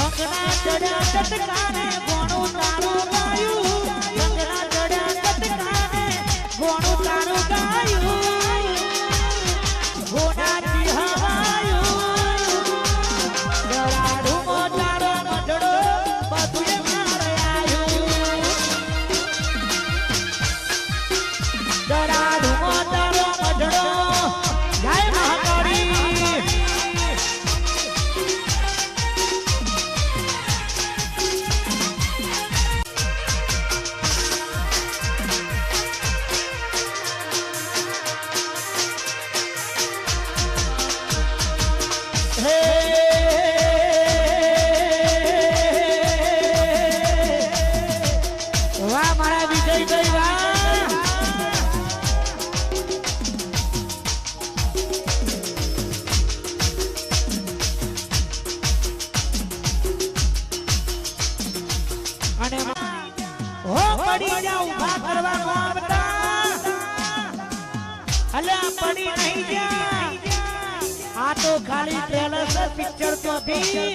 કંગના ચડ્યા ચટકાને ગોણું તારું ગાયું કંગના ચડ્યા ચટકાને ગોણું તારું ગાયું ગોનાજી હવાયું દરાડું મોટારો મઢડો બધું મારે આયું દરાડું મોટારો મઢડો જય મહાકાળી વાહ મારા વિજયભાઈ વાહ અને હો પડી જાવ ઉભા કરવાનો આવતા અલ્યા પડી નહીં જા આ તો ખાલી ટ્રેલર છે પિક્ચર તો ભી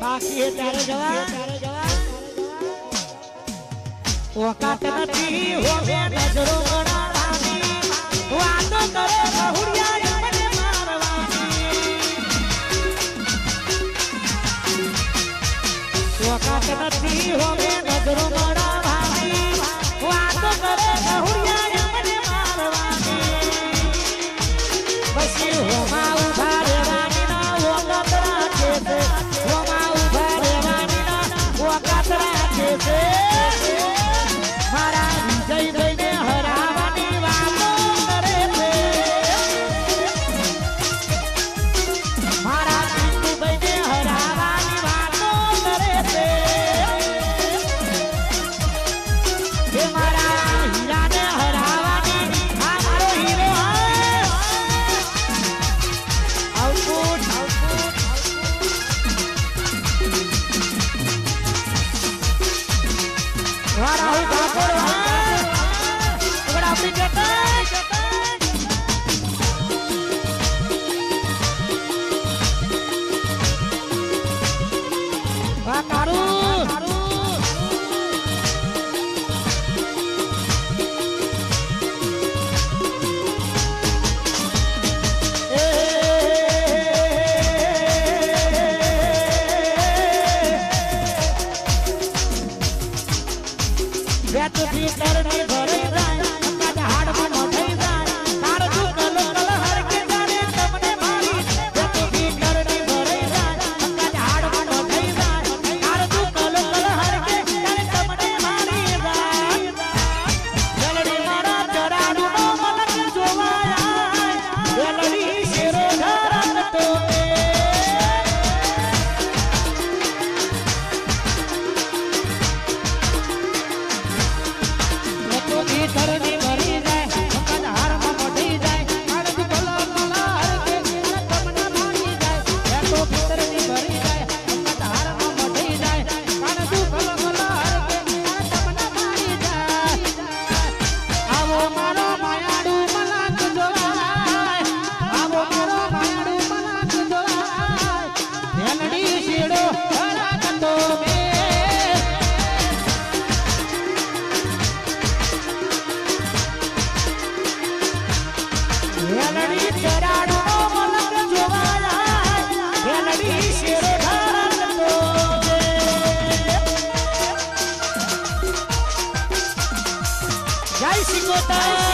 બાકી એ તારે જવા ઓકાત નથી હો બે નજરો ગણાવાની વાતો કરે બહુડિયા મને મારવાની ઓકાત નથી હો બે નજરો ગણાવાની વાતો કરે બહુડિયા મને મારવાની પછી હોમાં ઉભા રહેવાની ના ઓકાત રાખે છે હોમાં ઉભા રહેવાની ના ઓકાત રાખે છે મારા વિજયભાઈને હરાવાની વાતો કરે છે મારા વિજયભાઈને હરાવાની વાતો કરે છે એ મારા હીરાને હરાવાની આ મારો હીરો આઉટપુટ વારા હું ઠાકોર આપણી જતા વાહ તારું બેટ ભીતર ની ભરે જાય કદા હાડમાં નો થઈ જાય તાર તું કલ હર કે જાને તમને મારી બેટ ભીતર ની ભરે જાય કદા હાડમાં નો થઈ જાય તાર તું કલ હર કે જાને તમને મારી જાય જલડી મારા જરાડું નો મલક જોવાય જલડી શેરો ધરત તો ધરની ભરી જાય કદ હારમાં મઢી જાય કાળજ કલર કલર કે તમને મારી જાય એ તો ભીતરની ભરી જાય કદ હારમાં મઢી જાય કાળજ કલર કલર કે તમને મારી જાય આવો મારો માયાડું મલાક જોવાય આવો મારો માયાડું મલાક જોવાય ભેલડી શેડો હરાકતો મે વેલડી ચરાડો મલક જોવાય વેલડી શેરો ધરતો જય સિકોતર